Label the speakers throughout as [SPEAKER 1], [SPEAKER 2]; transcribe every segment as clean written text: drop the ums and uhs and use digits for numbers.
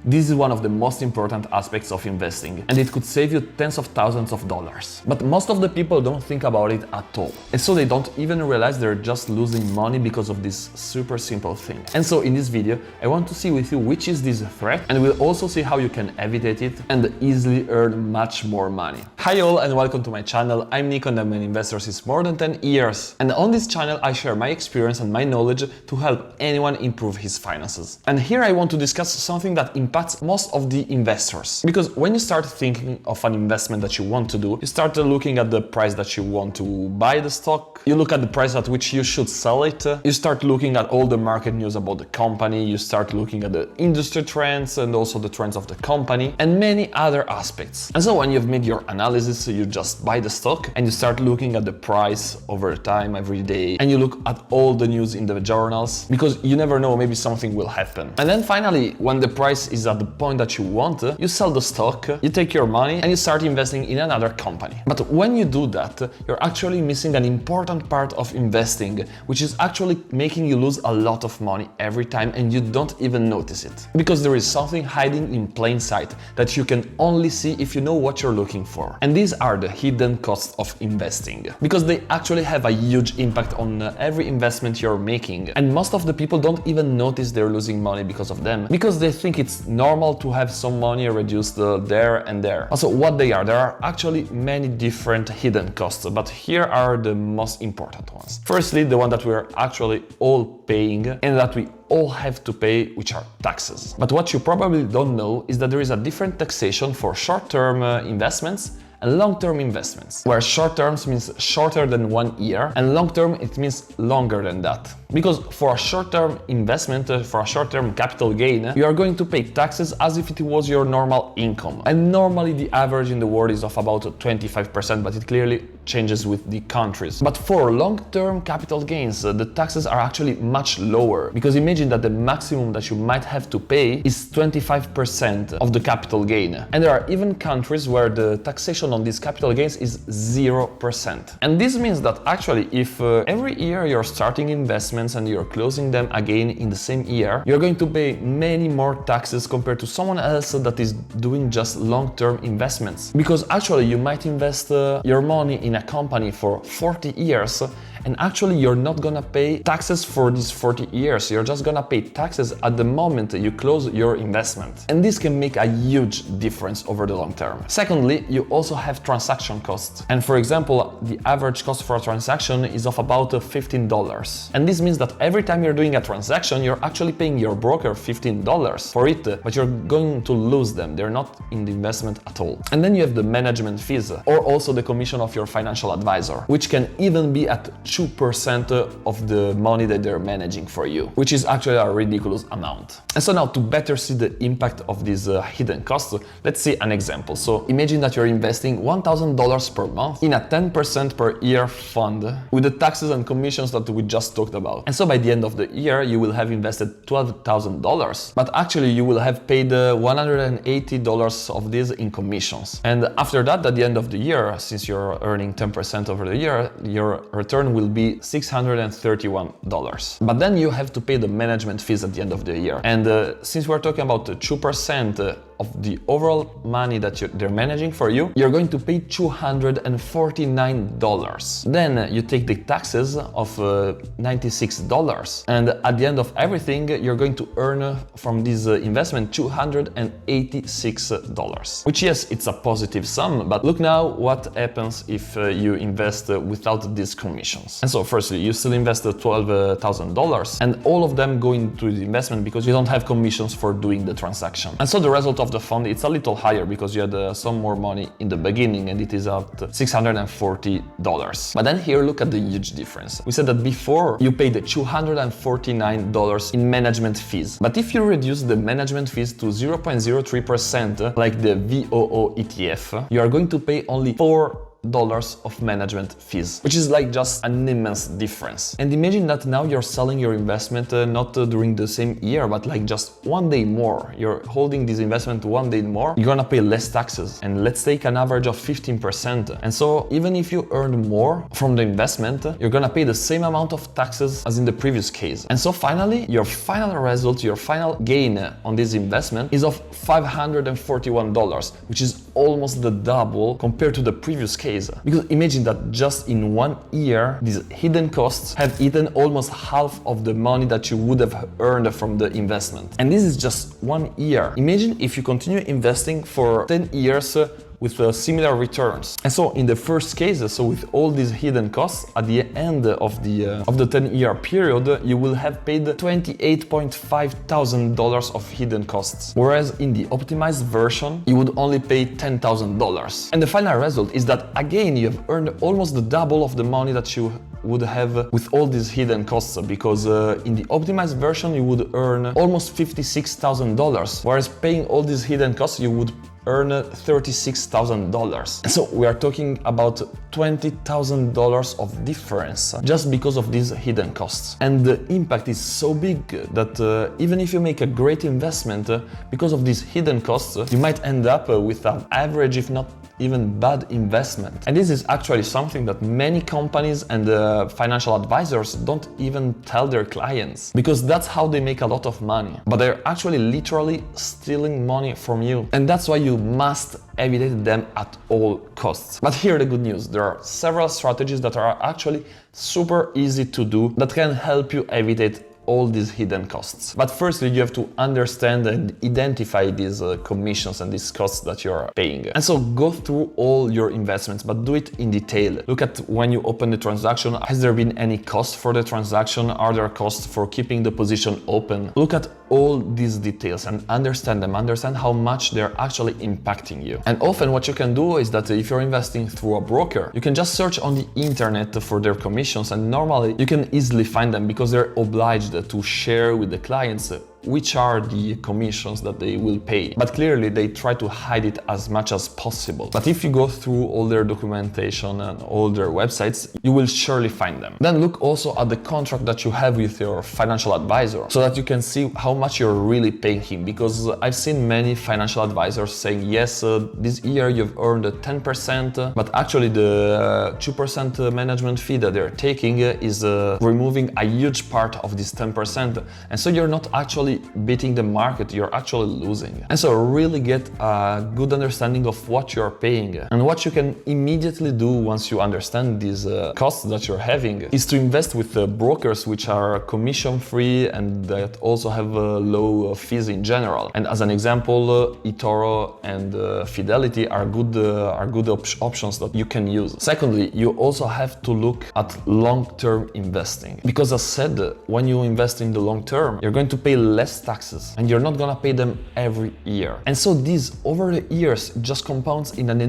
[SPEAKER 1] This is one of the most important aspects of investing, and it could save you tens of thousands of dollars. But most of the people don't think about it at all. And so they don't even realize they're just losing money because of this super simple thing. And so in this video, I want to see with you which is this threat, and we'll also see how you can evitate it and easily earn much more money. Hi all, and welcome to my channel. I'm Nico and I'm an investor since more than 10 years. And on this channel, I share my experience and my knowledge to help anyone improve his finances. And here I want to discuss something that impacts most of the investors. Because when you start thinking of an investment that you want to do, you start looking at the price that you want to buy the stock, you look at the price at which you should sell it, you start looking at all the market news about the company, you start looking at the industry trends and also the trends of the company and many other aspects. And so when you've made your analysis, you just buy the stock and you start looking at the price over time every day, and you look at all the news in the journals because you never know, maybe something will happen. And then finally, when the price is at the point that you want, you sell the stock, you take your money and you start investing in another company. But when you do that, you're actually missing an important part of investing, which is actually making you lose a lot of money every time and you don't even notice it. Because there is something hiding in plain sight that you can only see if you know what you're looking for. And these are the hidden costs of investing. Because they actually have a huge impact on every investment you're making. And most of the people don't even notice they're losing money because of them, because they think it's normal to have some money reduced there and there. Also, what they are, there are actually many different hidden costs, but here are the most important ones. Firstly, the one that we're actually all paying and that we all have to pay, which are taxes. But what you probably don't know is that there is a different taxation for short-term investments and long-term investments, where short terms means shorter than 1 year and long-term it means longer than that. Because for a short-term investment, for a short-term capital gain, you are going to pay taxes as if it was your normal income. And normally the average in the world is of about 25%, but it clearly changes with the countries. But for long-term capital gains, the taxes are actually much lower. Because imagine that the maximum that you might have to pay is 25% of the capital gain. And there are even countries where the taxation on these capital gains is 0%. And this means that actually if every year you're starting investments and you're closing them again in the same year, you're going to pay many more taxes compared to someone else that is doing just long-term investments. Because actually you might invest your money in a company for 40 years and actually you're not gonna pay taxes for these 40 years. You're just gonna pay taxes at the moment you close your investment. And this can make a huge difference over the long term. Secondly, you also have transaction costs. And for example, the average cost for a transaction is of about $15. And this means that every time you're doing a transaction, you're actually paying your broker $15 for it, but you're going to lose them. They're not in the investment at all. And then you have the management fees, or also the commission of your financial advisor, which can even be at 2% of the money that they're managing for you, which is actually a ridiculous amount. And so now, to better see the impact of these hidden costs, let's see an example. So imagine that you're investing $1,000 per month in a 10% per year fund with the taxes and commissions that we just talked about. And so by the end of the year, you will have invested $12,000, but actually you will have paid $180 of this in commissions. And after that, at the end of the year, since you're earning 10% over the year, your return will be $631. But then you have to pay the management fees at the end of the year. And since we're talking about 2% of the overall money that they're managing for you, you're going to pay $249. Then you take the taxes of $96. And at the end of everything, you're going to earn from this investment $286. Which, yes, it's a positive sum, but look now what happens if you invest without these commissions. And so firstly, you still invest $12,000 and all of them go into the investment because you don't have commissions for doing the transaction. And so the result of the fund, it's a little higher because you had some more money in the beginning and it is at $640. But then here, look at the huge difference. We said that before you paid $249 in management fees. But if you reduce the management fees to 0.03%, like the VOO ETF, you are going to pay only $4 of management fees, which is like just an immense difference. And imagine that now you're selling your investment not during the same year, but like just one day more. You're holding this investment one day more, you're gonna pay less taxes. And let's take an average of 15%. And so even if you earn more from the investment, you're gonna pay the same amount of taxes as in the previous case. And so finally, your final result, your final gain on this investment is of $541, which is almost the double compared to the previous case. Because imagine that just in 1 year, these hidden costs have eaten almost half of the money that you would have earned from the investment. And this is just 1 year. Imagine if you continue investing for 10 years with similar returns. And so in the first case, so with all these hidden costs, at the end of the 10-year period, you will have paid $28.5 thousand of hidden costs. Whereas in the optimized version, you would only pay $10,000. And the final result is that again, you have earned almost the double of the money that you would have with all these hidden costs, because in the optimized version, you would earn almost $56,000, whereas paying all these hidden costs, you would earn $36,000. So we are talking about $20,000 of difference just because of these hidden costs. And the impact is so big that even if you make a great investment, because of these hidden costs, you might end up with an average, if not even bad investment. And this is actually something that many companies and financial advisors don't even tell their clients, because that's how they make a lot of money. But they're actually literally stealing money from you. And that's why you must evitate them at all costs. But here the good news, there are several strategies that are actually super easy to do that can help you evitate all these hidden costs. But firstly, you have to understand and identify these commissions and these costs that you're paying. And so go through all your investments, but do it in detail. Look at when you open the transaction, has there been any cost for the transaction? Are there costs for keeping the position open? Look at all these details and understand them, understand how much they're actually impacting you. And often what you can do is that if you're investing through a broker, you can just search on the internet for their commissions, and normally you can easily find them because they're obliged to share with the clients which are the commissions that they will pay. But clearly they try to hide it as much as possible. But if you go through all their documentation and all their websites, you will surely find them. Then look also at the contract that you have with your financial advisor, so that you can see how much you're really paying him. Because I've seen many financial advisors saying, yes, this year you've earned 10%, but actually the 2% management fee that they're taking is removing a huge part of this 10%. And so you're not actually beating the market, you're actually losing. And so really get a good understanding of what you're paying. And what you can immediately do once you understand these costs that you're having is to invest with brokers which are commission free and that also have low fees in general. And as an example, eToro and Fidelity are good options that you can use. Secondly, you also have to look at long-term investing, because as said, when you invest in the long term, you're going to pay less taxes and you're not gonna pay them every year. And so this over the years just compounds in an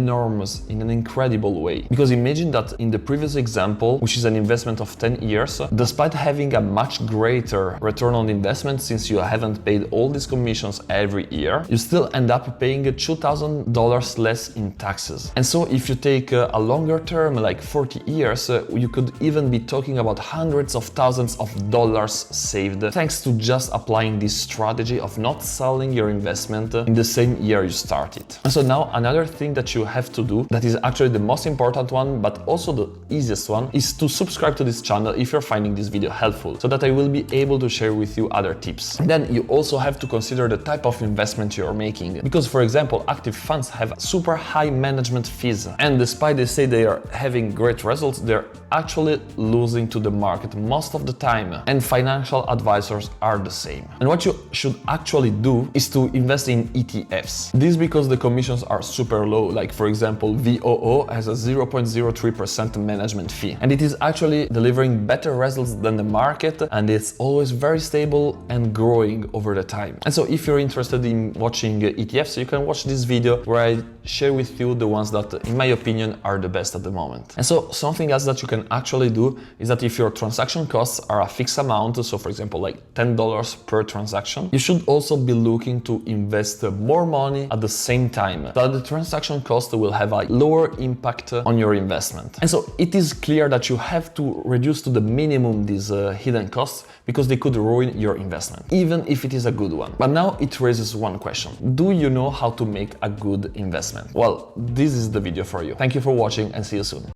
[SPEAKER 1] incredible way. Because imagine that in the previous example, which is an investment of 10 years, despite having a much greater return on investment, since you haven't paid all these commissions every year, you still end up paying $2,000 less in taxes. And so if you take a longer term, like 40 years, you could even be talking about hundreds of thousands of dollars saved, thanks to just applying this strategy of not selling your investment in the same year you started. And so now another thing that you have to do, that is actually the most important one, but also the easiest one, is to subscribe to this channel if you're finding this video helpful, so that I will be able to share with you other tips. And then you also have to consider the type of investment you're making, because for example, active funds have super high management fees, and despite they say they are having great results, they're actually losing to the market most of the time, and financial advisors are the same. And what you should actually do is to invest in ETFs. This because the commissions are super low. Like for example, VOO has a 0.03% management fee, and it is actually delivering better results than the market, and it's always very stable and growing over the time. And so if you're interested in watching ETFs, you can watch this video where I share with you the ones that in my opinion are the best at the moment. And so something else that you can actually do is that if your transaction costs are a fixed amount, so for example like $10 per transaction, transaction, you should also be looking to invest more money at the same time, so that the transaction cost will have a lower impact on your investment. And so it is clear that you have to reduce to the minimum these hidden costs, because they could ruin your investment, even if it is a good one. But now it raises one question. Do you know how to make a good investment? Well, this is the video for you. Thank you for watching and see you soon.